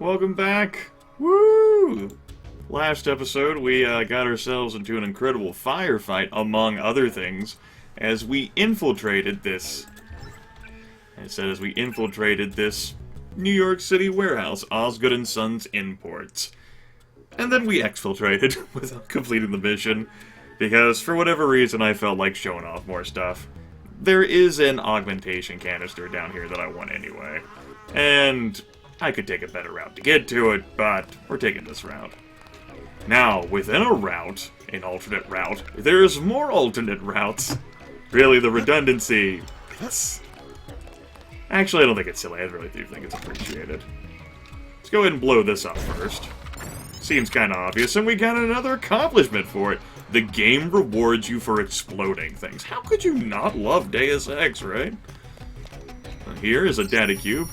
Welcome back. Woo! Last episode, we got ourselves into an incredible firefight, among other things, as we infiltrated this... as we infiltrated this New York City warehouse, Osgood & Sons Imports. And then we exfiltrated without completing the mission, because for whatever reason I felt like showing off more stuff. There is an augmentation canister down here that I want anyway, and I could take a better route to get to it, but we're taking this route. Now, within a route, an alternate route, there's more alternate routes. Really, the redundancy... Actually, I don't think it's silly. I really do think it's appreciated. Let's go ahead and blow this up first. Seems kind of obvious, and we got another accomplishment for it. The game rewards you for exploding things. How could you not love Deus Ex, right? Here is a data cube.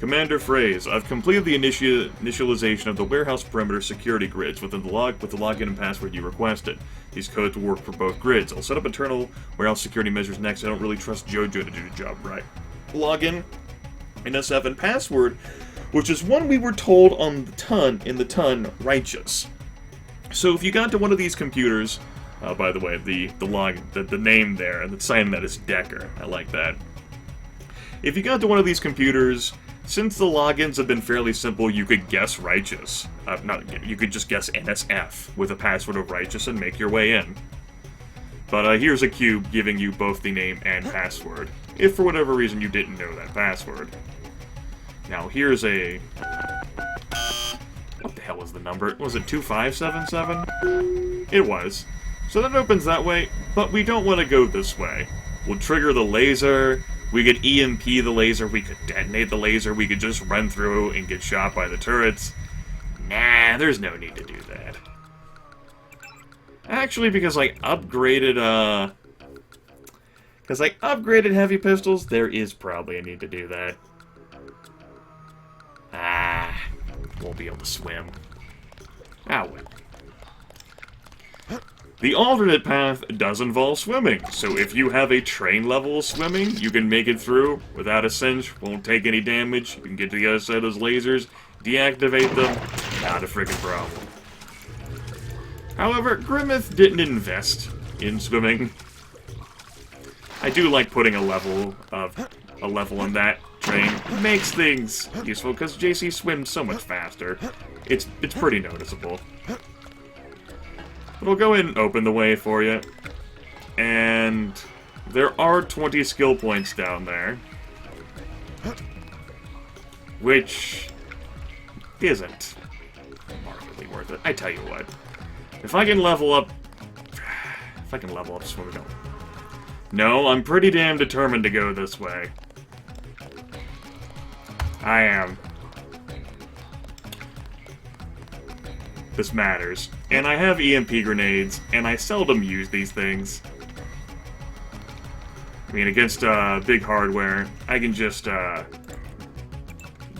Commander Phrase, I've completed the initialization of the warehouse perimeter security grids with the login and password you requested. These codes will work for both grids. I'll set up internal warehouse security measures next. I don't really trust Jojo to do the job right. Login, NSF, and password, which is one we were told on the ton, righteous. So if you got to one of these computers, by the way, the name there, and the sign that is Decker. I like that. If you got to one of these computers, since the logins have been fairly simple, you could guess righteous. You could just guess NSF with a password of righteous and make your way in. But here's a cube giving you both the name and password, if for whatever reason you didn't know that password. Now here's a... What the hell was the number? Was it 2577? It was. So that opens that way, but we don't want to go this way. We'll trigger the laser... We could EMP the laser, we could detonate the laser, we could just run through and get shot by the turrets. Nah, there's no need to do that. Actually, because I upgraded heavy pistols, there is probably a need to do that. Won't be able to swim. Well. The alternate path does involve swimming, so if you have a train level of swimming, you can make it through without a cinch, won't take any damage, you can get to the other side of those lasers, deactivate them, not a freaking problem. However, Grimith didn't invest in swimming. I do like putting a level in that train. It makes things useful, because JC swims so much faster. It's pretty noticeable. But I'll go ahead and open the way for you. And there are 20 skill points down there. Which isn't markedly worth it. I tell you what. If I can level up swimming. No, I'm pretty damn determined to go this way. I am. This matters. And I have EMP grenades, and I seldom use these things. I mean, against big hardware, I can just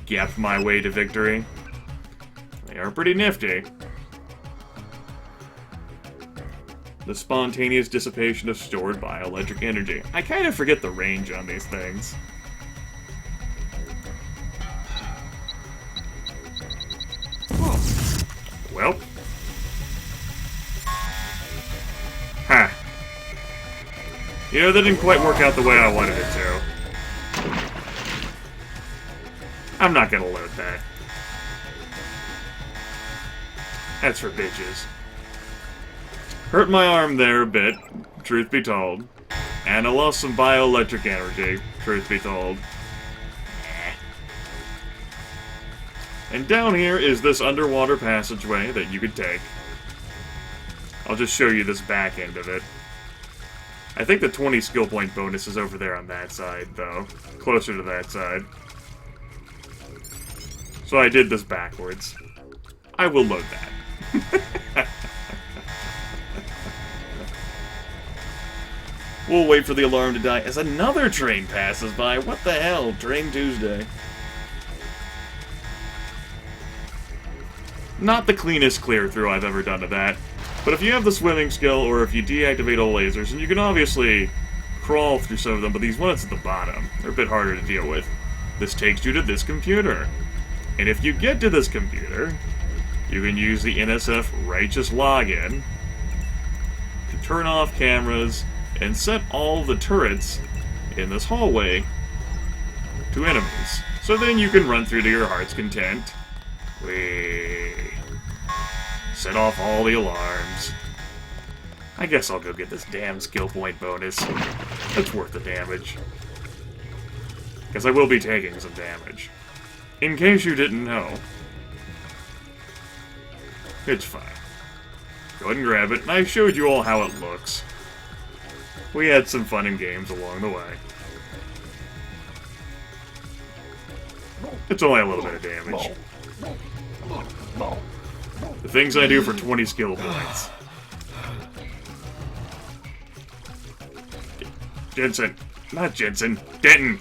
gap my way to victory. They are pretty nifty. The spontaneous dissipation of stored bioelectric energy. I kind of forget the range on these things. Well. Huh. You know, that didn't quite work out the way I wanted it to. I'm not gonna load that. That's for bitches. Hurt my arm there a bit, truth be told. And I lost some bioelectric energy, truth be told. And down here is this underwater passageway that you could take. I'll just show you this back end of it. I think the 20 skill point bonus is over there on that side, though. Closer to that side. So I did this backwards. I will load that. We'll wait for the alarm to die as another train passes by. What the hell? Train Tuesday. Not the cleanest clear-through I've ever done of that. But if you have the swimming skill, or if you deactivate all lasers, and you can obviously crawl through some of them, but these ones at the bottom, they're a bit harder to deal with. This takes you to this computer. And if you get to this computer, you can use the NSF Righteous Login to turn off cameras and set all the turrets in this hallway to enemies. So then you can run through to your heart's content. Set off all the alarms. I guess I'll go get this damn skill point bonus. It's worth the damage. Because I will be taking some damage. In case you didn't know. It's fine. Go ahead and grab it, and I showed you all how it looks. We had some fun and games along the way. It's only a little bit of damage. The things I do for 20 skill points. Jensen. Not Jensen. Denton.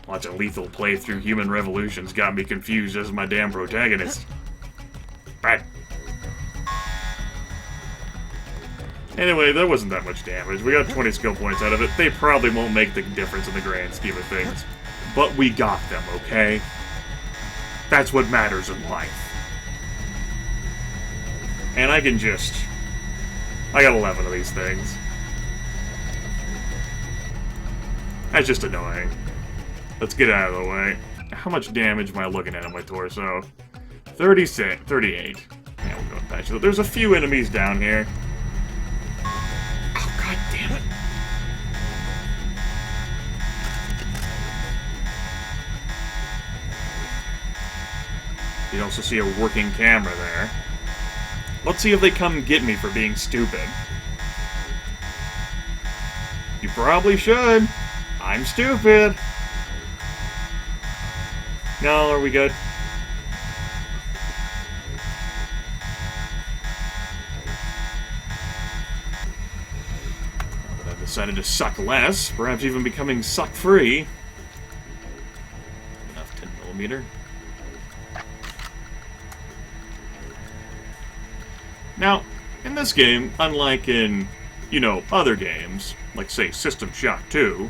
Watching Lethal play through Human Revolutions got me confused as my damn protagonist. Bye. Anyway, that wasn't that much damage. We got 20 skill points out of it. They probably won't make the difference in the grand scheme of things. But we got them, okay? That's what matters in life. And I can just... I got 11 of these things. That's just annoying. Let's get out of the way. How much damage am I looking at on my torso? 36, 38. Yeah, we'll go with that. So there's a few enemies down here. Oh, god damn it. You also see a working camera there. Let's see if they come get me for being stupid. You probably should. I'm stupid. No, are we good? But I've decided to suck less, perhaps even becoming suck-free. Enough 10mm. Now, in this game, unlike in, you know, other games, like, say, System Shock 2,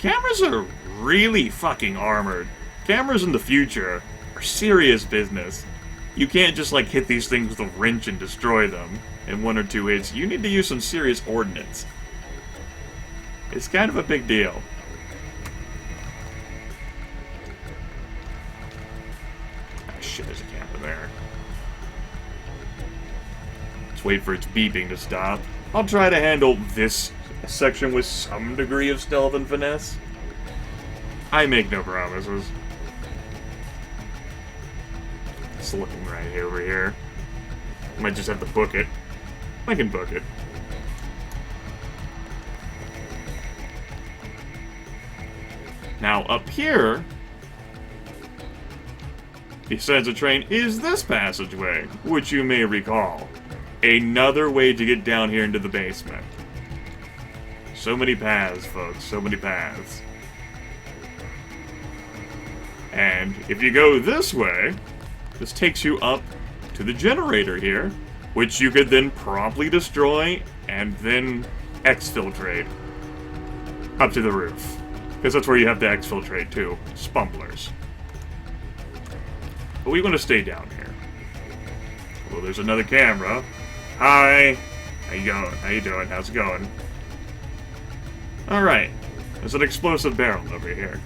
cameras are really fucking armored. Cameras in the future are serious business. You can't just, like, hit these things with a wrench and destroy them in 1 or 2 hits. You need to use some serious ordnance. It's kind of a big deal. Ah, shit, there's a camera there. Let's wait for its beeping to stop. I'll try to handle this section with some degree of stealth and finesse. I make no promises. It's looking right over here. Might just have to book it. I can book it. Now, up here, besides the train, is this passageway, which you may recall. Another way to get down here into the basement. So many paths, folks. So many paths. And if you go this way, this takes you up to the generator here, which you could then promptly destroy and then exfiltrate up to the roof. Because that's where you have to exfiltrate too. Spumblers. But we want to stay down here. Well, there's another camera. Hi! How you going? How you doing? How's it going? Alright. There's an explosive barrel over here.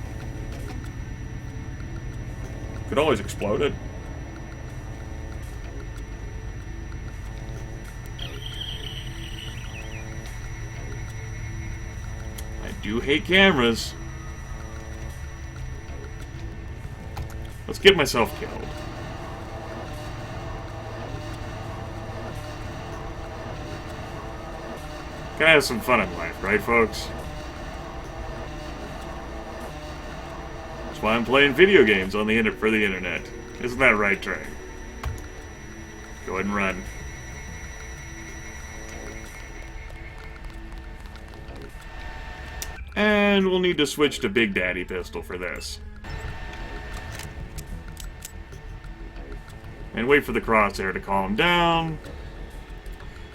Could always explode it. I do hate cameras. Let's get myself killed. Gotta have some fun in life, right, folks? That's why I'm playing video games on the for the internet. Isn't that right, Trey? Go ahead and run. And we'll need to switch to Big Daddy Pistol for this. And wait for the crosshair to calm down.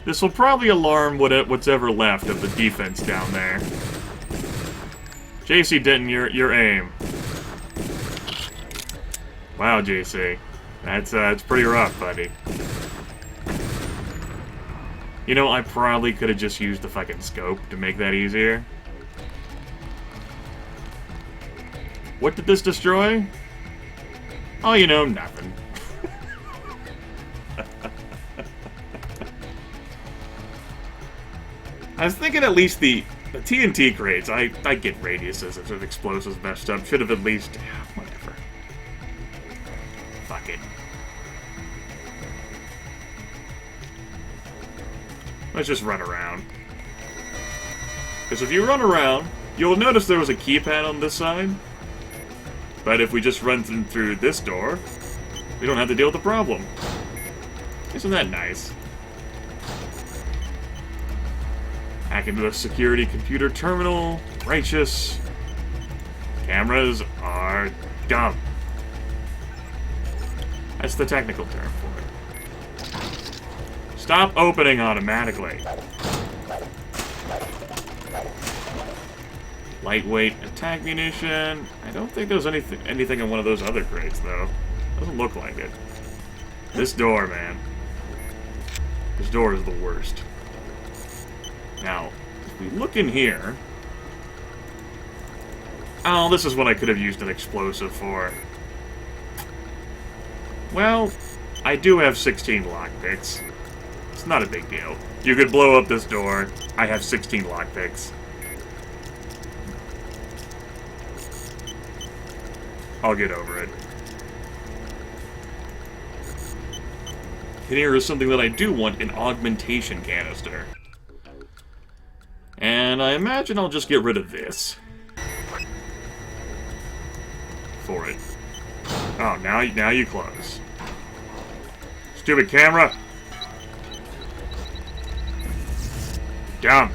This will probably alarm what's ever left of the defense down there. JC Denton, your aim. Wow, JC. That's pretty rough, buddy. You know, I probably could have just used the fucking scope to make that easier. What did this destroy? Oh, you know, nothing. I was thinking at least the TNT crates, I get radiuses of explosives messed up. Should have at least... whatever. Fuck it. Let's just run around. Because if you run around, you'll notice there was a keypad on this side. But if we just run through this door, we don't have to deal with the problem. Isn't that nice? Hack into a security computer terminal. Righteous. Cameras are dumb. That's the technical term for it. Stop opening automatically. Lightweight attack munition. I don't think there's anything in one of those other crates, though. Doesn't look like it. This door, man. This door is the worst. Now, if we look in here... Oh, this is what I could have used an explosive for. Well, I do have 16 lockpicks. It's not a big deal. You could blow up this door. I have 16 lockpicks. I'll get over it. And here is something that I do want, an augmentation canister. And I imagine I'll just get rid of this. For it. Oh, now you close. Stupid camera! Dumb.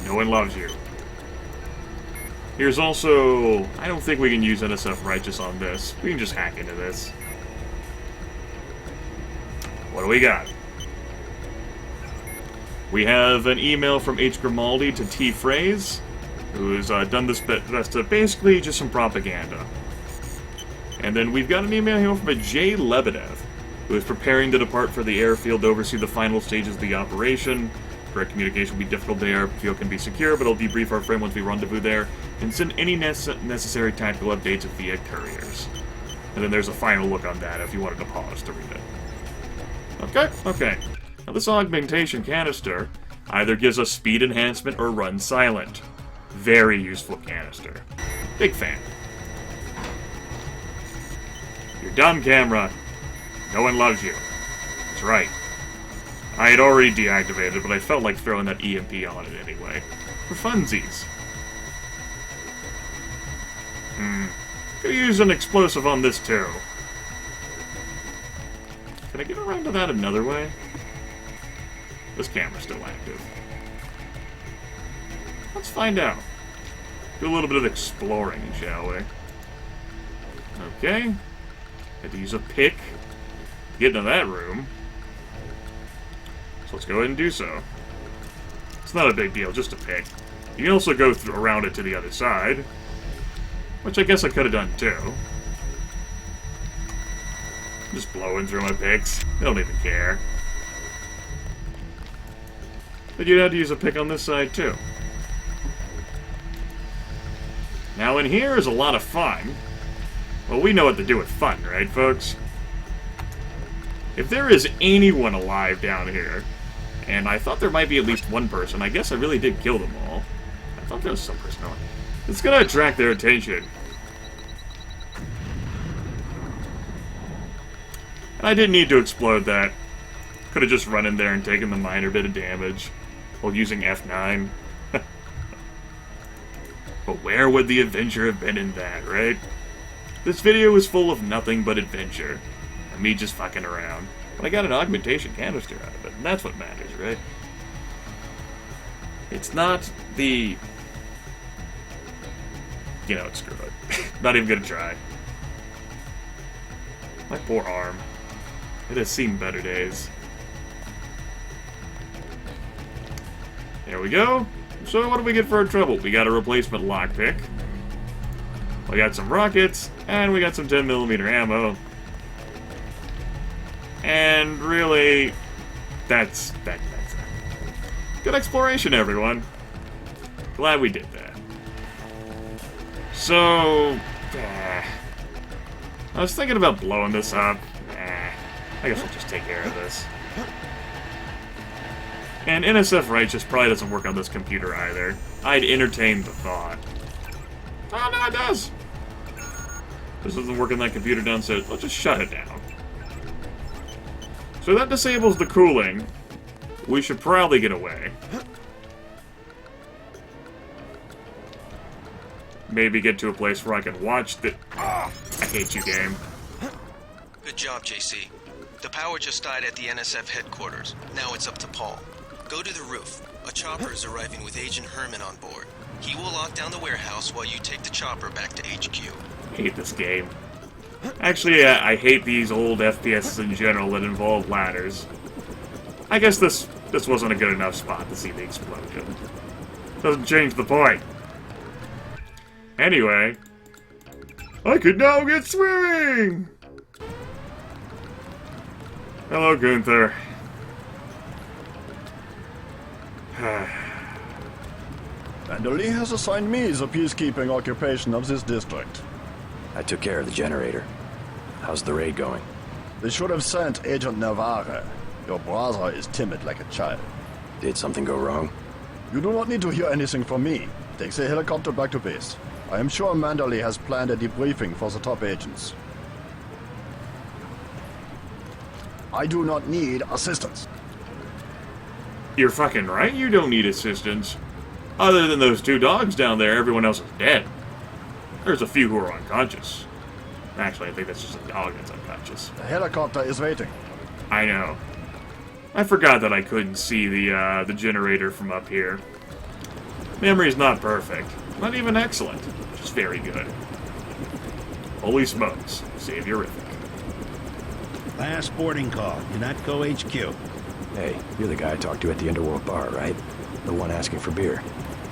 No one loves you. Here's also... I don't think we can use NSF Righteous on this. We can just hack into this. What do we got? We have an email from H. Grimaldi to T. Phrase, who's done this basically just some propaganda. And then we've got an email here from a J. Lebedev, who is preparing to depart for the airfield to oversee the final stages of the operation. Direct communication will be difficult there. Airfield can be secure, but I'll debrief our friend once we rendezvous there, and send any necessary tactical updates via couriers. And then there's a final look on that if you wanted to pause to read it. Okay. Now this augmentation canister either gives us speed enhancement or run silent. Very useful canister. Big fan. You're dumb, camera. No one loves you. That's right. I had already deactivated, but I felt like throwing that EMP on it anyway. For funsies. Could use an explosive on this too. Can I get around to that another way? This camera's still active. Let's find out. Do a little bit of exploring, shall we? Okay. Had to use a pick to get into that room. So let's go ahead and do so. It's not a big deal, just a pick. You can also go around it to the other side. Which I guess I could have done too. Just blowing through my picks. I don't even care. But you'd have to use a pick on this side too. Now in here is a lot of fun. Well, we know what to do with fun, right, folks? If there is anyone alive down here, and I thought there might be at least one person, I guess I really did kill them all. I thought there was some person on. It's gonna attract their attention. And I didn't need to explode that. Could have just run in there and taken the minor bit of damage while using F9. But where would the adventure have been in that, right? This video is full of nothing but adventure. And me just fucking around. But I got an augmentation canister out of it, and that's what matters, right? It's not the... You know, screw it. Not even gonna try. My poor arm. It has seen better days. There we go. So what do we get for our trouble? We got a replacement lockpick. We got some rockets, and we got some 10mm ammo. And really, that's it. Good exploration, everyone. Glad we did that. So, I was thinking about blowing this up. I guess we'll just take care of this. And NSF Righteous probably doesn't work on this computer either. I'd entertain the thought. Oh, no, it does. This doesn't work on that computer downstairs. Let's just shut it down. So that disables the cooling. We should probably get away. Maybe get to a place where I can watch the... Oh, I hate you, game. Good job, JC. The power just died at the NSF headquarters. Now it's up to Paul. Go to the roof. A chopper is arriving with Agent Herman on board. He will lock down the warehouse while you take the chopper back to HQ. I hate this game. Actually, I hate these old FPSs in general that involve ladders. I guess this wasn't a good enough spot to see the explosion. Doesn't change the point. Anyway, I could now get swimming! Hello, Gunther. Manderly has assigned me the peacekeeping occupation of this district. I took care of the generator. How's the raid going? They should have sent Agent Navarre. Your brother is timid like a child. Did something go wrong? You do not need to hear anything from me. Take the helicopter back to base. I am sure Manderly has planned a debriefing for the top agents. I do not need assistance. You're fucking right, you don't need assistance. Other than those 2 dogs down there, everyone else is dead. There's a few who are unconscious. Actually, I think that's just a dog that's unconscious. The helicopter is waiting. I know. I forgot that I couldn't see the generator from up here. Memory's not perfect. Not even excellent. Just very good. Holy smokes. Saviorific. Last boarding call, UNATCO HQ. Hey, you're the guy I talked to at the Underworld bar, right? The one asking for beer.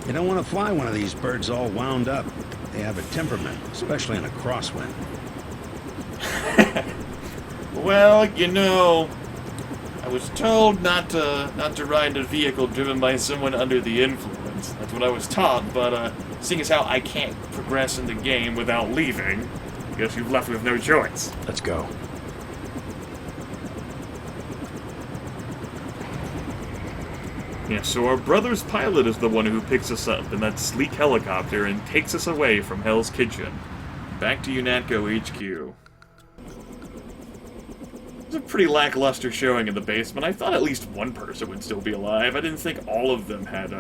You don't want to fly one of these birds all wound up. They have a temperament, especially in a crosswind. Well, you know, I was told not to ride a vehicle driven by someone under the influence. That's what I was taught, but seeing as how I can't progress in the game without leaving, I guess you've left with no choice. Let's go. Yeah, so our brother's pilot is the one who picks us up in that sleek helicopter and takes us away from Hell's Kitchen. Back to UNATCO HQ. It was a pretty lackluster showing in the basement. I thought at least one person would still be alive. I didn't think all of them had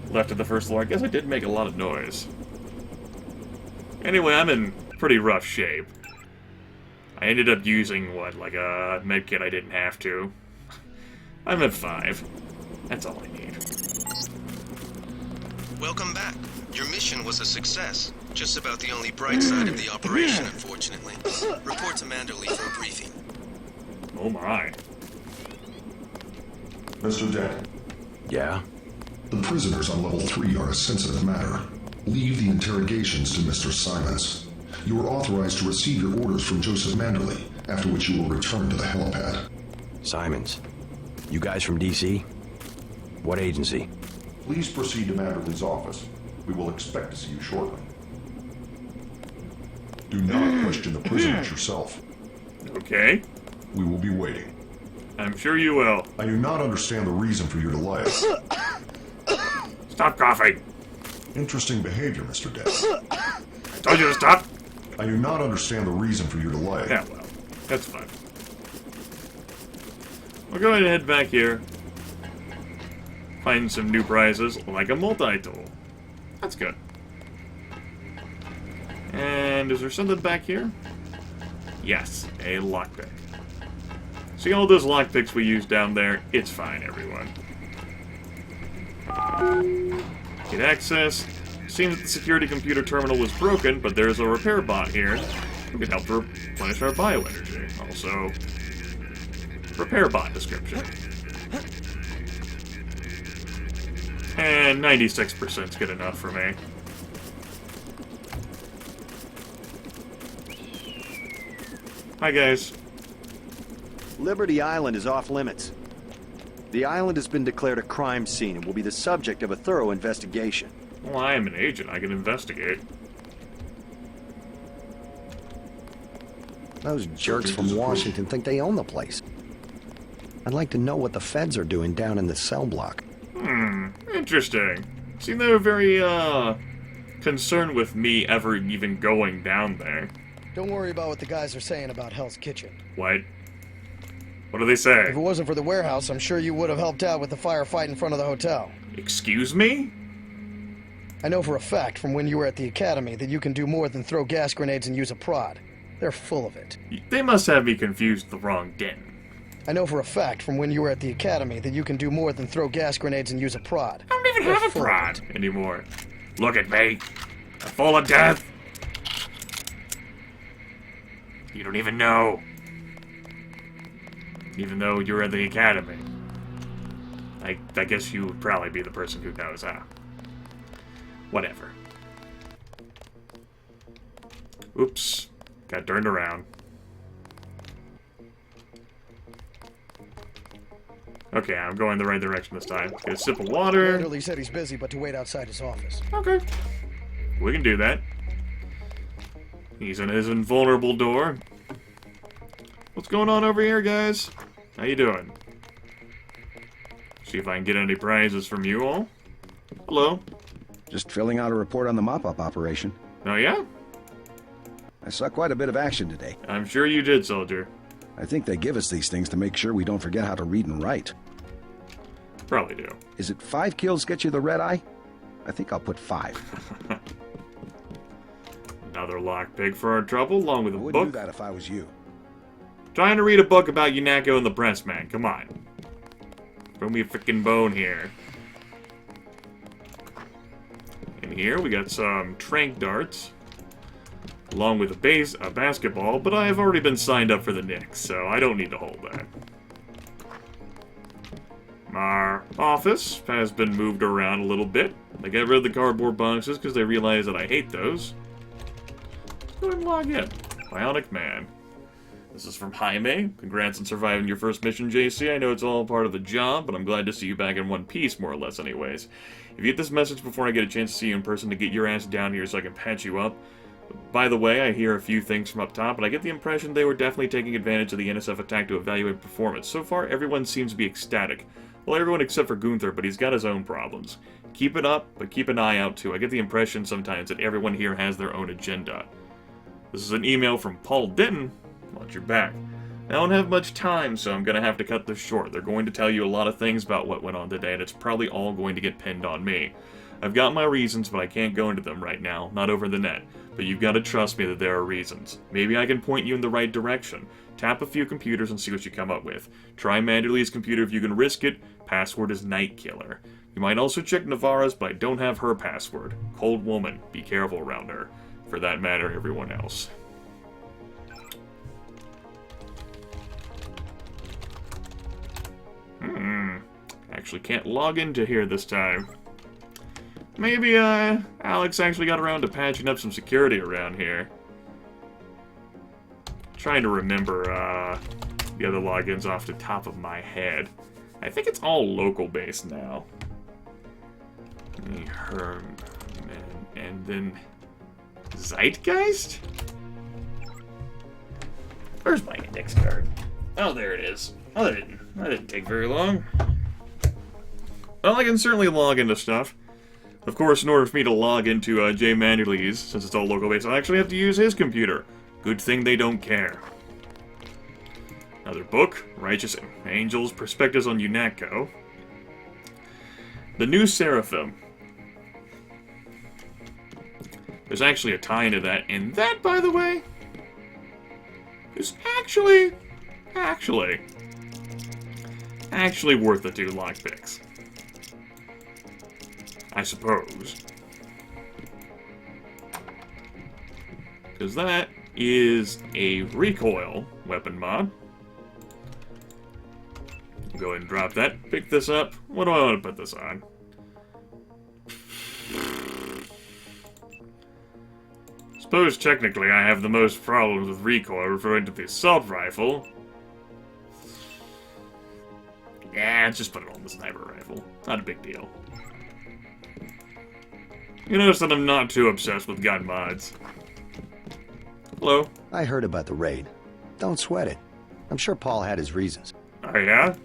left at the first floor. I guess I did make a lot of noise. Anyway, I'm in pretty rough shape. I ended up using, like a medkit I didn't have to. I'm at 5. That's all I need. Welcome back. Your mission was a success. Just about the only bright side of the operation, unfortunately. Report to Manderly for a briefing. Oh my. Mr. Dent, Yeah? the prisoners on level 3 are a sensitive matter. Leave the interrogations to Mr. Simons. You are authorized to receive your orders from Joseph Manderly, after which you will return to the helipad. Simons. You guys from DC? What agency? Please proceed to Manderly's office. We will expect to see you shortly. Do not question the prisoners yourself. Okay. We will be waiting. I'm sure you will. I do not understand the reason for your delay. Stop coughing. Interesting behavior, Mr. Dent. I told you to stop. I do not understand the reason for your delay. Yeah, well, that's fine. We'll go ahead and head back here. Find some new prizes, like a multi-tool. That's good. And is there something back here? Yes, a lockpick. See all those lockpicks we used down there? It's fine, everyone. Get access. Seems that the security computer terminal was broken, but there's a repair bot here who can help to replenish our bioenergy. Also, repair bot description. And 96% is good enough for me. Hi, guys. Liberty Island is off limits. The island has been declared a crime scene and will be the subject of a thorough investigation. Well, I am an agent. I can investigate. Those jerks from Washington think they own the place. I'd like to know what the feds are doing down in the cell block. Interesting. Seem they were very, concerned with me ever even going down there. Don't worry about what the guys are saying about Hell's Kitchen. What? What do they say? If it wasn't for the warehouse, I'm sure you would have helped out with the firefight in front of the hotel. Excuse me? I know for a fact from when you were at the academy that you can do more than throw gas grenades and use a prod. They're full of it. They must have me confused with the wrong Denton. I know for a fact from when you were at the academy that you can do more than throw gas grenades and use a prod. I don't even They're have a full of prod it. anymore. Look at me. I'm full of death. You don't even know. Even though you're at the academy. I guess you would probably be the person who knows, huh? Whatever. Oops. Got turned around. Okay, I'm going the right direction this time. Get a sip of water. Manderley said he's busy, but to wait outside his office. Okay. We can do that. He's in his invulnerable door. What's going on over here, guys? How you doing? See if I can get any prizes from you all. Hello. Just filling out a report on the mop-up operation. Oh, yeah? I saw quite a bit of action today. I'm sure you did, soldier. I think they give us these things to make sure we don't forget how to read and write. Probably do. Is it 5 kills get you the red eye? I think I'll put 5. Another lockpick for our trouble, along with a I wouldn't do book. that if I was you. Trying to read a book about Unako and the Pressman. Come on. Throw me a freaking bone here. In here, we got some trank darts. Along with a basketball, but I have already been signed up for the Knicks, so I don't need to hold that. Our office has been moved around a little bit. They got rid of the cardboard boxes because they realized that I hate those. Let's go ahead and log in. Bionic Man. This is from Jaime. Congrats on surviving your first mission, JC. I know it's all part of the job, but I'm glad to see you back in one piece, more or less anyways. If you get this message before I get a chance to see you in person to get your ass down here so I can patch you up. By the way, I hear a few things from up top, but I get the impression they were definitely taking advantage of the NSF attack to evaluate performance. So far, everyone seems to be ecstatic. Well, everyone except for Gunther, but he's got his own problems. Keep it up, but keep an eye out too. I get the impression sometimes that everyone here has their own agenda. This is an email from Paul Denton. Watch your back. I don't have much time, so I'm going to have to cut this short. They're going to tell you a lot of things about what went on today, and it's probably all going to get pinned on me. I've got my reasons, but I can't go into them right now, not over the net. But you've got to trust me that there are reasons. Maybe I can point you in the right direction. Tap a few computers and see what you come up with. Try Manderley's computer if you can risk it. Password is Nightkiller. You might also check Navarra's, but I don't have her password. Cold woman. Be careful around her. For that matter, everyone else. Actually can't log into here this time. Maybe, Alex actually got around to patching up some security around here. Trying to remember, the other logins off the top of my head. I think it's all local-based now. Herman, and then Zeitgeist? Where's my index card? Oh, there it is. Oh, that didn't take very long. Well, I can certainly log into stuff. Of course, in order for me to log into Jay Manderley's, since it's all local-based, I actually have to use his computer. Good thing they don't care. Another book, Righteous Angels, Perspectives on Unako. The New Seraphim. There's actually a tie into that, and that, by the way, is actually worth the 2 lockpicks. I suppose. Because that is a recoil weapon mod. Go ahead and drop that. Pick this up. What do I want to put this on? Let's Suppose technically I have the most problems with recoil referring to the assault rifle. Yeah, let's just put it on the sniper rifle. Not a big deal. You notice that I'm not too obsessed with gun mods. Hello? I heard about the raid. Don't sweat it. I'm sure Paul had his reasons. Oh, yeah?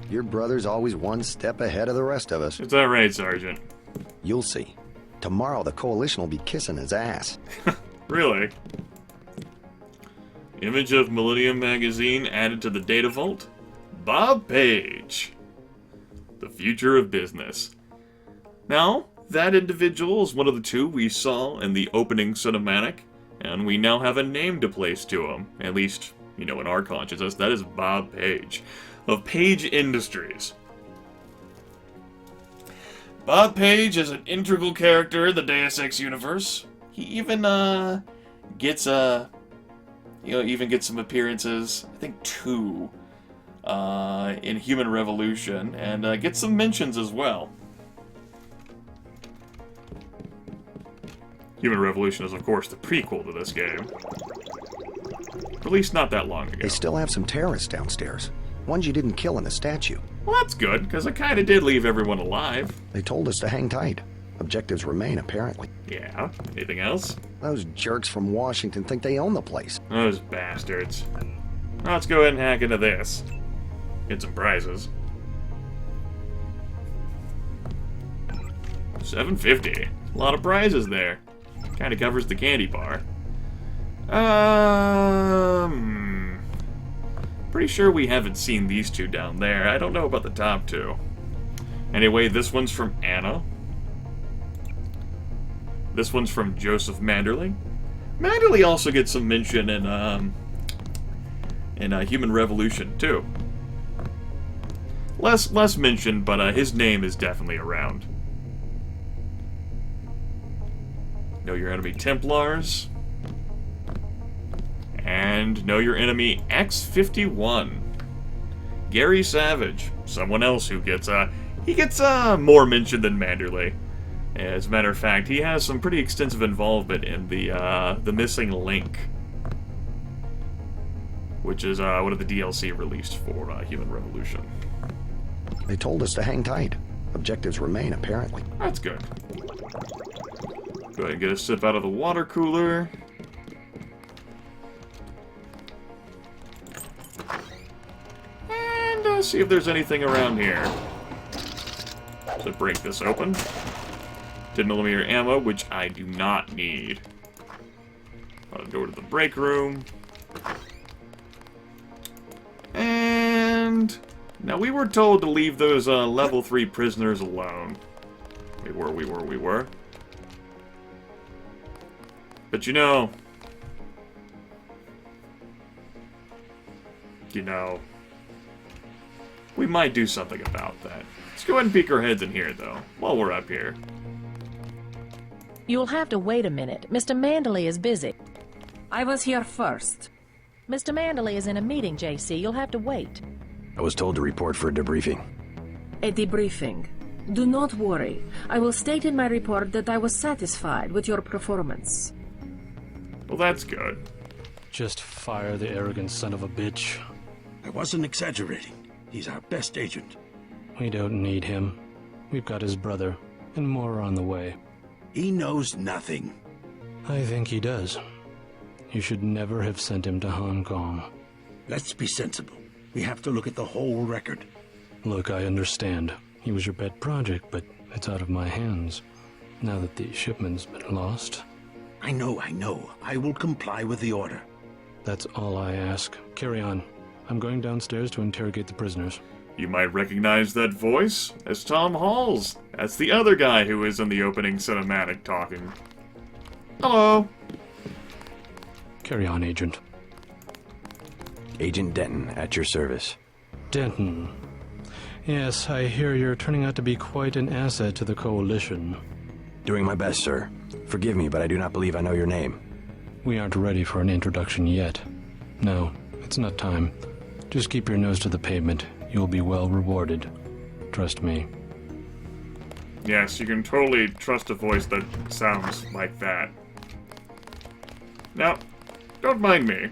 Your brother's always one step ahead of the rest of us. Is that right, Sergeant? You'll see. Tomorrow the Coalition will be kissing his ass. Really? Image of Millennium Magazine added to the data vault? Bob Page. The future of business. Now, that individual is one of the two we saw in the opening cinematic, and we now have a name to place to him. At least, in our consciousness, that is Bob Page, of Page Industries. Bob Page is an integral character in the Deus Ex universe. He even gets some appearances, I think 2, in Human Revolution, and gets some mentions as well. Human Revolution is, of course, the prequel to this game. Released not that long ago. They still have some terrorists downstairs. Ones you didn't kill in the statue. Well, that's good, because I kind of did leave everyone alive. They told us to hang tight. Objectives remain, apparently. Yeah. Anything else? Those jerks from Washington think they own the place. Those bastards. Now let's go ahead and hack into this. Get some prizes. $750. A lot of prizes there. Kind of covers the candy bar. Pretty sure we haven't seen these two down there. I don't know about the top two. Anyway, this one's from Anna. This one's from Joseph Manderley. Manderley also gets some mention in Human Revolution too. Less mentioned, but his name is definitely around. Know your enemy Templars. And know your enemy X-51. Gary Savage. Someone else who gets, more mention than Manderley. As a matter of fact, he has some pretty extensive involvement in the Missing Link, which is one of the DLC released for Human Revolution. They told us to hang tight. Objectives remain, apparently. That's good. Go ahead and get a sip out of the water cooler. And see if there's anything around here. So break this open. 10mm ammo, which I do not need. I'll go to the break room. And now we were told to leave those level 3 prisoners alone. We were. But you know, we might do something about that. Let's go ahead and peek our heads in here, though, while we're up here. You'll have to wait a minute. Mr. Manderley is busy. I was here first. Mr. Manderley is in a meeting, JC. You'll have to wait. I was told to report for a debriefing. A debriefing. Do not worry. I will state in my report that I was satisfied with your performance. Well, that's good. Just fire the arrogant son of a bitch. I wasn't exaggerating. He's our best agent. We don't need him. We've got his brother, and more are on the way. He knows nothing. I think he does. You should never have sent him to Hong Kong. Let's be sensible. We have to look at the whole record. Look, I understand. He was your pet project, but it's out of my hands. Now that the shipment's been lost. I know. I will comply with the order. That's all I ask. Carry on. I'm going downstairs to interrogate the prisoners. You might recognize that voice as Tom Hall's. That's the other guy who is in the opening cinematic talking. Hello. Carry on, Agent. Agent Denton, at your service. Denton. Yes, I hear you're turning out to be quite an asset to the Coalition. Doing my best, sir. Forgive me, but I do not believe I know your name. We aren't ready for an introduction yet. No, it's not time. Just keep your nose to the pavement. You'll be well rewarded. Trust me. Yes, you can totally trust a voice that sounds like that. Now, don't mind me.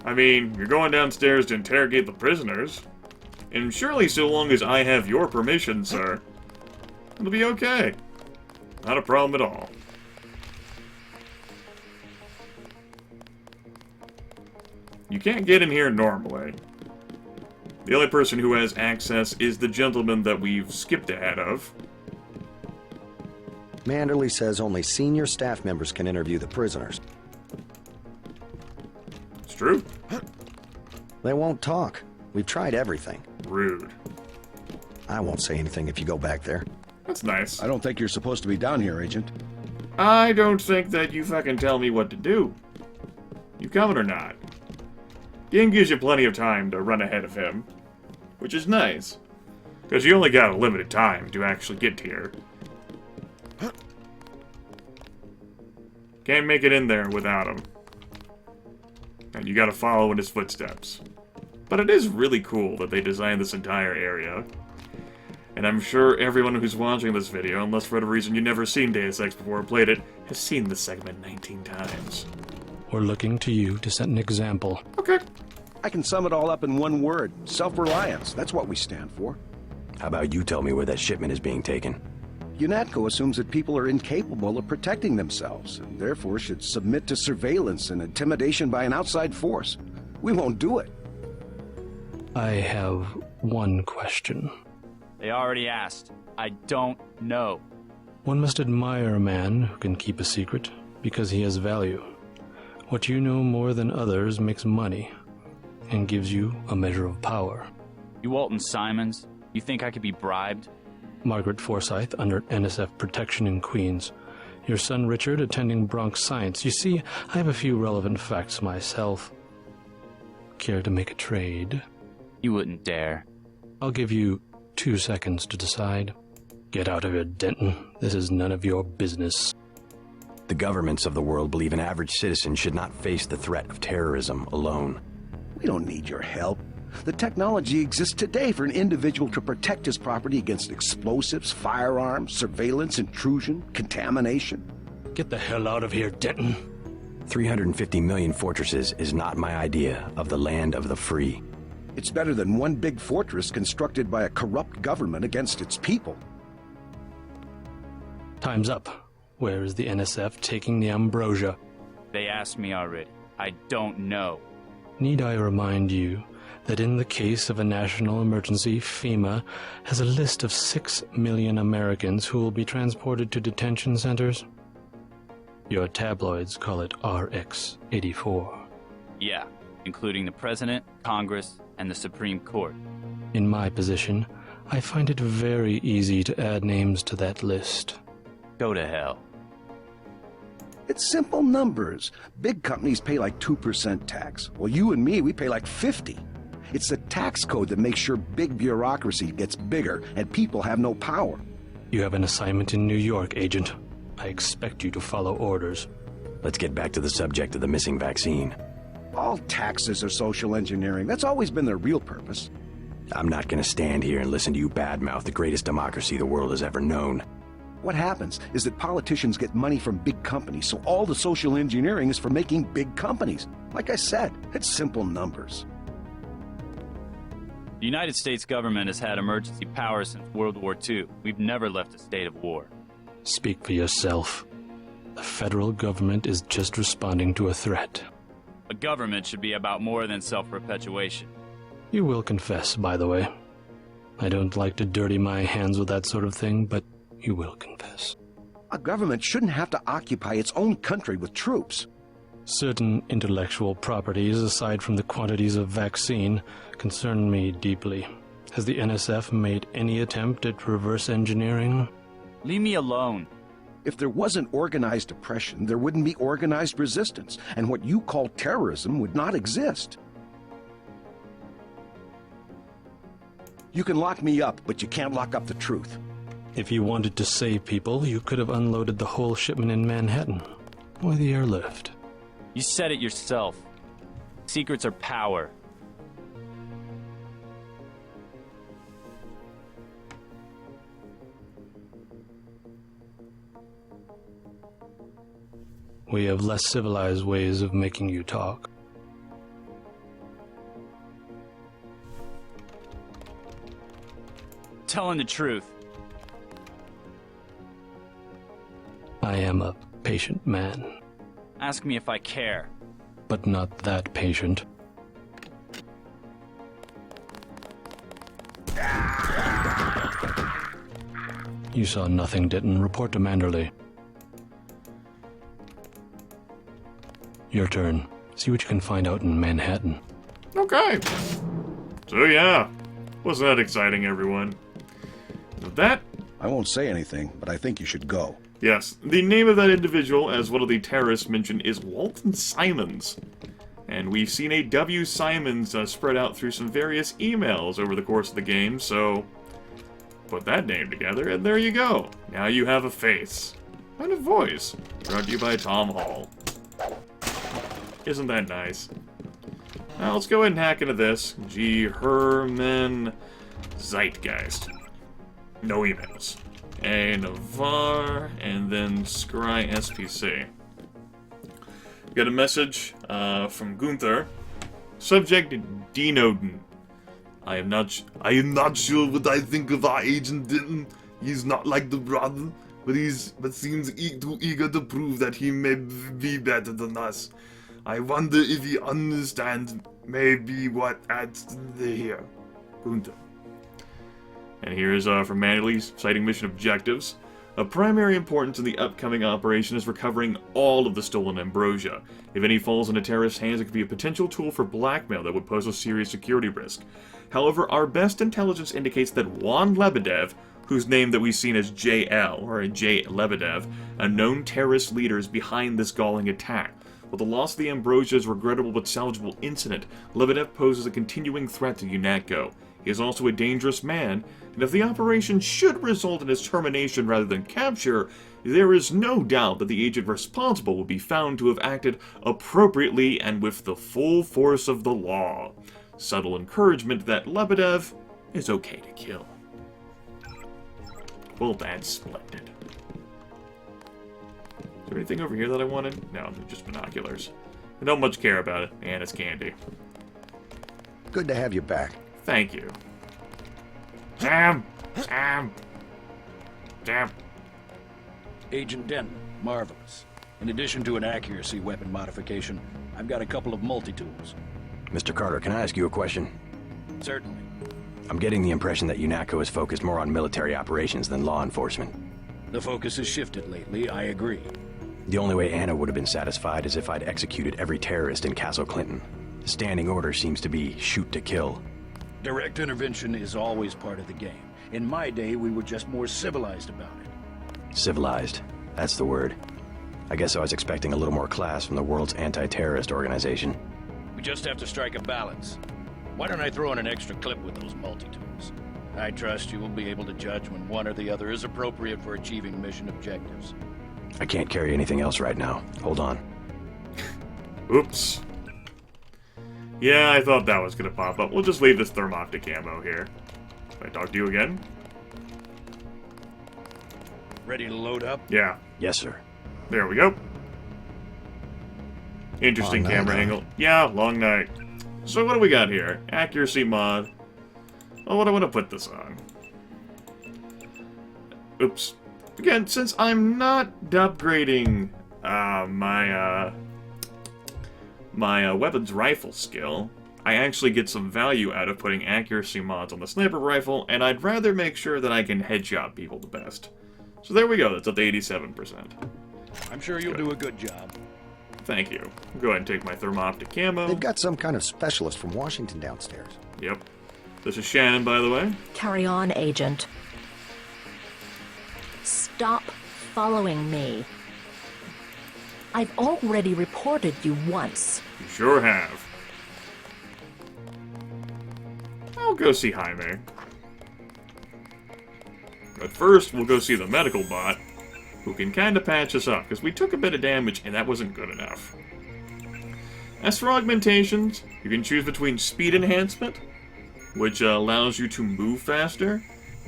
I mean, you're going downstairs to interrogate the prisoners. And surely so long as I have your permission, sir, it'll be okay. Not a problem at all. You can't get in here normally. The only person who has access is the gentleman that we've skipped ahead of. Manderley says only senior staff members can interview the prisoners. It's true. They won't talk. We've tried everything. Rude. I won't say anything if you go back there. That's nice. I don't think you're supposed to be down here, Agent. I don't think that you fucking tell me what to do. You coming or not? Game gives you plenty of time to run ahead of him, which is nice, because you only got a limited time to actually get here. Can't make it in there without him. And you gotta follow in his footsteps. But it is really cool that they designed this entire area. And I'm sure everyone who's watching this video, unless for whatever reason you've never seen Deus Ex before or played it, has seen this segment 19 times. We're looking to you to set an example. Okay. I can sum it all up in one word. Self-reliance. That's what we stand for. How about you tell me where that shipment is being taken? UNATCO assumes that people are incapable of protecting themselves, and therefore should submit to surveillance and intimidation by an outside force. We won't do it. I have one question. They already asked. I don't know. One must admire a man who can keep a secret because he has value. What you know more than others makes money and gives you a measure of power. You Walton Simons? You think I could be bribed? Margaret Forsyth under NSF protection in Queens. Your son Richard attending Bronx Science. You see, I have a few relevant facts myself. Care to make a trade? You wouldn't dare. I'll give you 2 seconds to decide. Get out of here, Denton. This is none of your business. The governments of the world believe an average citizen should not face the threat of terrorism alone. We don't need your help. The technology exists today for an individual to protect his property against explosives, firearms, surveillance, intrusion, contamination. Get the hell out of here, Denton. 350 million fortresses is not my idea of the land of the free. It's better than one big fortress constructed by a corrupt government against its people. Time's up. Where is the NSF taking the ambrosia? They asked me already. I don't know. Need I remind you that in the case of a national emergency, FEMA has a list of 6 million Americans who will be transported to detention centers? Your tabloids call it RX-84. Yeah, including the President, Congress, and the Supreme Court. In my position, I find it very easy to add names to that list. Go to hell. It's simple numbers. Big companies pay like 2% tax. Well, you and me, we pay like 50. It's the tax code that makes sure big bureaucracy gets bigger and people have no power. You have an assignment in New York, Agent. I expect you to follow orders. Let's get back to the subject of the missing vaccine. All taxes are social engineering. That's always been their real purpose. I'm not going to stand here and listen to you badmouth the greatest democracy the world has ever known. What happens is that politicians get money from big companies, so all the social engineering is for making big companies. Like I said, it's simple numbers. The United States government has had emergency powers since World War II. We've never left a state of war. Speak for yourself. The federal government is just responding to a threat. A government should be about more than self-perpetuation. You will confess, by the way. I don't like to dirty my hands with that sort of thing, but you will confess. A government shouldn't have to occupy its own country with troops. Certain intellectual properties, aside from the quantities of vaccine, concern me deeply. Has the NSF made any attempt at reverse engineering? Leave me alone. If there wasn't organized oppression, there wouldn't be organized resistance, and what you call terrorism would not exist. You can lock me up, but you can't lock up the truth. If you wanted to save people, you could have unloaded the whole shipment in Manhattan. Or the airlift. You said it yourself. Secrets are power. We have less civilized ways of making you talk. Telling the truth. I am a patient man, Ask me if I care. but not that patient. You saw nothing, Ditton. Report to Manderley. Your turn. See what you can find out in Manhattan. Okay. So yeah, wasn't that exciting, everyone? With that, I won't say anything, but I think you should go. yes, the name of that individual, as one of the terrorists mentioned, is Walton Simons. And we've seen a W. Simons spread out through some various emails over the course of the game, so put that name together, and there you go. Now you have a face. And a voice. Brought to you by Tom Hall. Isn't that nice? Now let's go ahead and hack into this. G. Herman Zeitgeist. No emails. A. Navarre, and then Scry SPC. Got a message from Gunther. Subject Denoden. I am not sure what I think of our agent Denton. He's not like the brother, but seems too eager to prove that he may be better than us. I wonder if he understands maybe what adds here. Gunther. And here's from Manderley, citing mission objectives. Of primary importance in the upcoming operation is recovering all of the stolen ambrosia. If any falls into terrorist hands, it could be a potential tool for blackmail that would pose a serious security risk. However, our best intelligence indicates that Juan Lebedev, whose name that we've seen as JL, or J. Lebedev, a known terrorist leader, is behind this galling attack. While the loss of the ambrosia is a regrettable but salvageable incident, Lebedev poses a continuing threat to UNATCO. He is also a dangerous man, and if the operation should result in his termination rather than capture, there is no doubt that the agent responsible will be found to have acted appropriately and with the full force of the law. Subtle encouragement that Lebedev is okay to kill. Well, that's splendid. Is there anything over here that I wanted? No, they're just binoculars. I don't much care about it, and it's candy. Good to have you back. Thank you. Sam! Sam! Sam! Agent Denton, marvelous. In addition to an accuracy weapon modification, I've got a couple of multi-tools. Mr. Carter, can I ask you a question? Certainly. I'm getting the impression that UNATCO is focused more on military operations than law enforcement. The focus has shifted lately, I agree. The only way Anna would have been satisfied is if I'd executed every terrorist in Castle Clinton. The standing order seems to be shoot to kill. Direct intervention is always part of the game. In my day, we were just more civilized about it. Civilized. That's the word. I guess I was expecting a little more class from the world's anti-terrorist organization. We just have to strike a balance. Why don't I throw in an extra clip with those multi-tools? I trust you will be able to judge when one or the other is appropriate for achieving mission objectives. I can't carry anything else right now. Hold on. Oops. Yeah, I thought that was gonna pop up. We'll just leave this thermoptic ammo here. Can I talk to you again? Ready to load up? Yeah. Yes, sir. There we go. Interesting Long night, camera huh? angle. Yeah, long night. So what do we got here? Accuracy mod. Oh, what do I want to put this on? Oops. Again, since I'm not upgrading my weapons rifle skill, I actually get some value out of putting accuracy mods on the sniper rifle, and I'd rather make sure that I can headshot people the best. So there we go, that's up to 87%. I'm sure you'll do a good job. Thank you. Go ahead and take my thermoptic camo. They've got some kind of specialist from Washington downstairs. Yep. This is Shannon, by the way. Carry on, Agent. Stop following me. I've already reported you once. You sure have. I'll go see Jaime. But first, we'll go see the medical bot, who can kind of patch us up, because we took a bit of damage, and that wasn't good enough. As for augmentations, you can choose between speed enhancement, which allows you to move faster,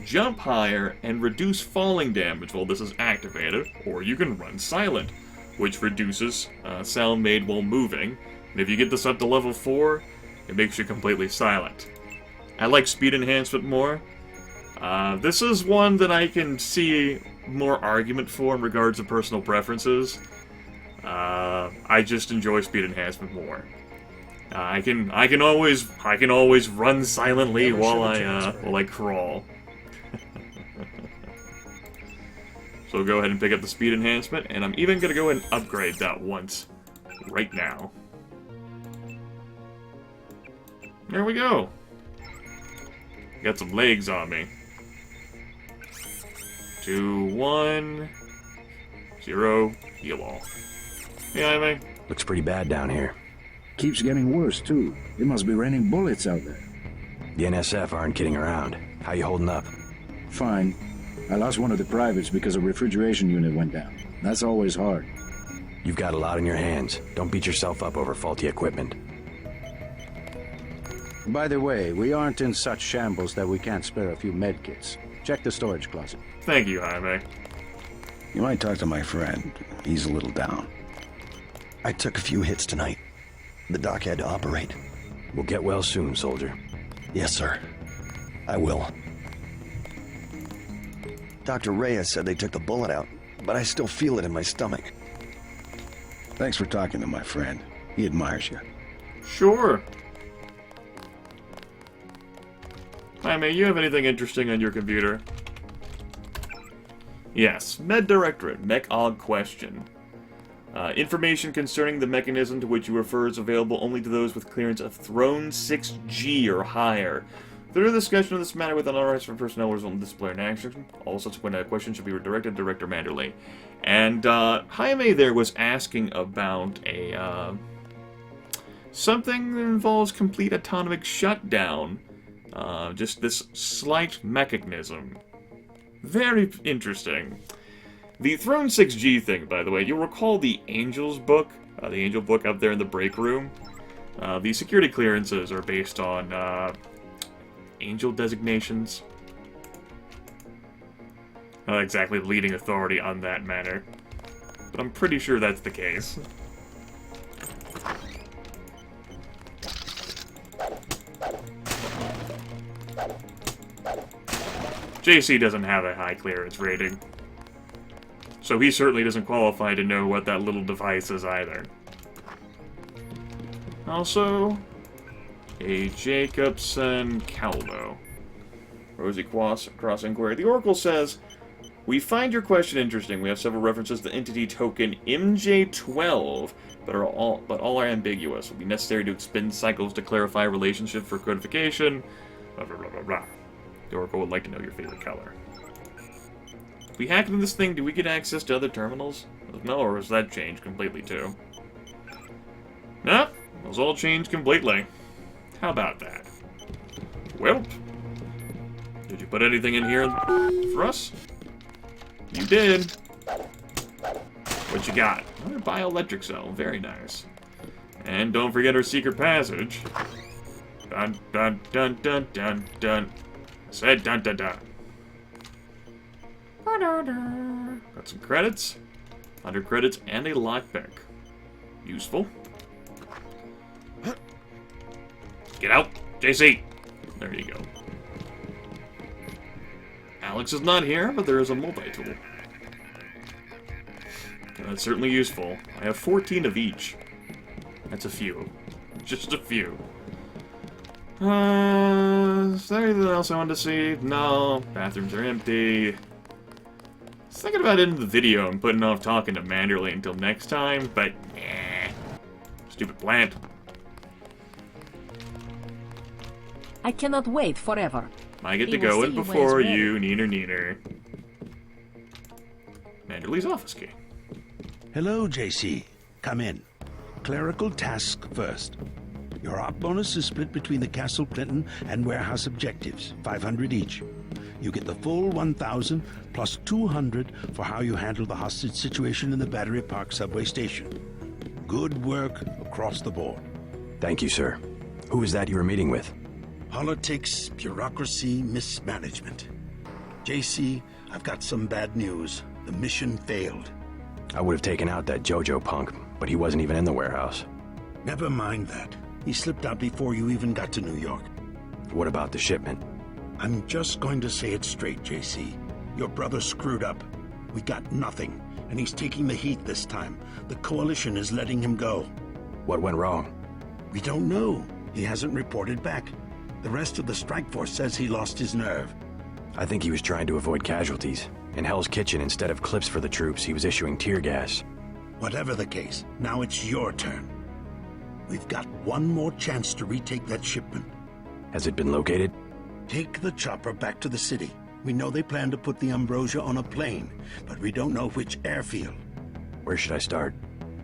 jump higher, and reduce falling damage while this is activated, or you can run silent, which reduces sound made while moving. And if you get this up to level 4, it makes you completely silent. I like speed enhancement more. This is one that I can see more argument for in regards to personal preferences. I just enjoy speed enhancement more. I can always run silently while I crawl. So go ahead and pick up the speed enhancement, and I'm even gonna go and upgrade that once, right now. There we go. Got some legs on me. 2, 1, 0, heal all. Yeah, I mean. Looks pretty bad down here. Keeps getting worse, too. It must be raining bullets out there. The NSF aren't kidding around. How you holding up? Fine. I lost one of the privates because a refrigeration unit went down. That's always hard. You've got a lot on your hands. Don't beat yourself up over faulty equipment. By the way, we aren't in such shambles that we can't spare a few medkits. Check the storage closet. Thank you, Jaime. You might talk to my friend. He's a little down. I took a few hits tonight. The doc had to operate. We'll get well soon, soldier. Yes, sir. I will. Dr. Reyes said they took the bullet out, but I still feel it in my stomach. Thanks for talking to my friend. He admires you. Sure. Jaime, you have anything interesting on your computer? Yes. Med Directorate, Mech-Og question. Information concerning the mechanism to which you refer is available only to those with clearance of Throne 6G or higher. Further discussion of this matter with unauthorized personnel results in disciplinary action. All subsequent questions should be redirected to Director Manderley. And Jaime there was asking about a something that involves complete autonomic shutdown. Just this slight mechanism. Very interesting. The Throne 6G thing, by the way, you'll recall the Angel's book, the Angel book up there in the break room. The security clearances are based on Angel designations. Not exactly the leading authority on that matter, but I'm pretty sure that's the case. JC doesn't have a high clearance rating, so he certainly doesn't qualify to know what that little device is either. Also, a Jacobson Caldo. Rosie Cross Inquiry. The Oracle says, we find your question interesting. We have several references to the entity token MJ12, but all are ambiguous. It will be necessary to expend cycles to clarify relationship for codification. Blah, blah, blah, blah, blah. The Oracle would like to know your favorite color. If we hack into this thing, do we get access to other terminals? No, or has that changed completely too? Nah, those all changed completely. How about that? Well, did you put anything in here for us? You did. What you got? Another bioelectric cell. Very nice. And don't forget our secret passage. Dun dun dun dun dun dun. Said dun dun dun. Got some credits. 100 credits and a lockpick. Useful. Get out, JC. There you go. Alex is not here, but there is a multi-tool. That's certainly useful. I have 14 of each. That's a few. Just a few. Is there anything else I wanted to see? No. Bathrooms are empty. I was thinking about ending the video and putting off talking to Manderley until next time, but nah. Stupid plant. I cannot wait forever. I get to go in before you, neener. Manderley's office key. Hello, JC. Come in. Clerical task first. Your op bonus is split between the Castle Clinton and warehouse objectives, 500 each. You get the full 1,000 plus 200 for how you handle the hostage situation in the Battery Park subway station. Good work across the board. Thank you, sir. Who is that you were meeting with? Politics, bureaucracy, mismanagement. JC, I've got some bad news. The mission failed. I would have taken out that JoJo punk, but he wasn't even in the warehouse. Never mind that. He slipped out before you even got to New York. What about the shipment? I'm just going to say it straight, JC. Your brother screwed up. We got nothing, and he's taking the heat this time. The Coalition is letting him go. What went wrong? We don't know. He hasn't reported back. The rest of the strike force says he lost his nerve. I think he was trying to avoid casualties. In Hell's Kitchen, instead of clips for the troops, he was issuing tear gas. Whatever the case, now it's your turn. We've got one more chance to retake that shipment. Has it been located? Take the chopper back to the city. We know they plan to put the Ambrosia on a plane, but we don't know which airfield. Where should I start?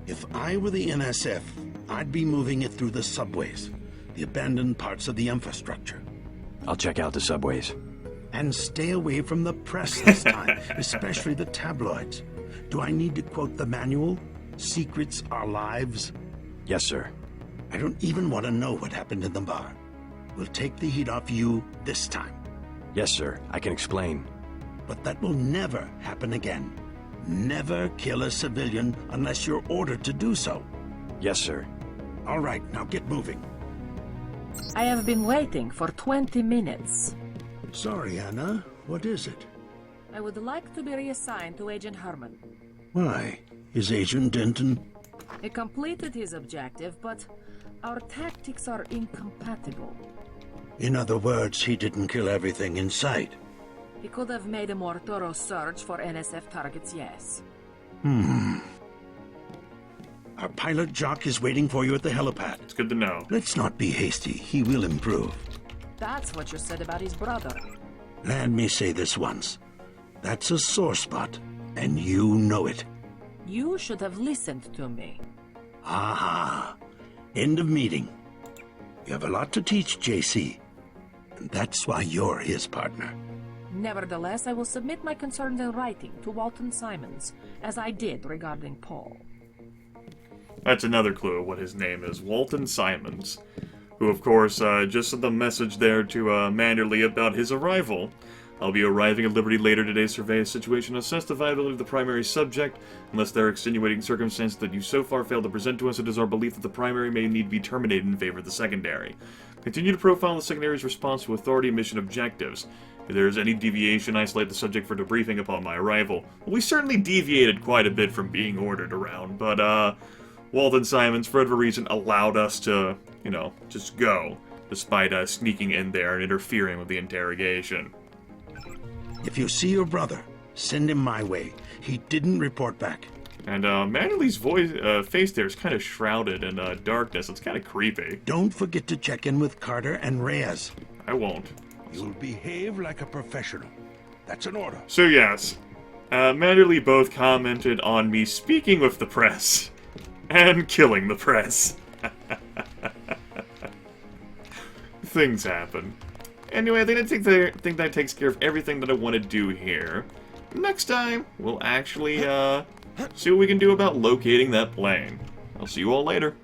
If I were the NSF, I'd be moving it through the subways, the abandoned parts of the infrastructure. I'll check out the subways. And stay away from the press this time, especially the tabloids. Do I need to quote the manual? Secrets are lives? Yes, sir. I don't even want to know what happened in the bar. We'll take the heat off you this time. Yes, sir. I can explain. But that will never happen again. Never kill a civilian unless you're ordered to do so. Yes, sir. All right, now get moving. I have been waiting for 20 minutes. Sorry, Anna. What is it? I would like to be reassigned to Agent Herman. Why? Is Agent Denton... He completed his objective, but our tactics are incompatible. In other words, he didn't kill everything in sight. He could have made a more thorough search for NSF targets, yes. Our pilot Jock is waiting for you at the helipad. It's good to know. Let's not be hasty. He will improve. That's what you said about his brother. Let me say this once. That's a sore spot, and you know it. You should have listened to me. Aha. End of meeting. You have a lot to teach, JC. And that's why you're his partner. Nevertheless, I will submit my concerns in writing to Walton Simons, as I did regarding Paul. That's another clue of what his name is, Walton Simons, who, of course, just sent the message there to Manderley about his arrival. I'll be arriving at Liberty later today to survey a situation, assess the viability of the primary subject. Unless there are extenuating circumstances that you so far failed to present to us, it is our belief that the primary may need to be terminated in favor of the secondary. Continue to profile the secondary's response to authority and mission objectives. If there is any deviation, isolate the subject for debriefing upon my arrival. Well, we certainly deviated quite a bit from being ordered around, but, Walton Simons, for whatever reason, allowed us to, just go, despite us sneaking in there and interfering with the interrogation. If you see your brother, send him my way. He didn't report back. And Manderley's face there is kind of shrouded in darkness. It's kind of creepy. Don't forget to check in with Carter and Reyes. I won't. You'll behave like a professional. That's an order. So yes, Manderley both commented on me speaking with the press and killing the press. Things happen. Anyway, I think that takes care of everything that I want to do here. Next time, we'll actually see what we can do about locating that plane. I'll see you all later.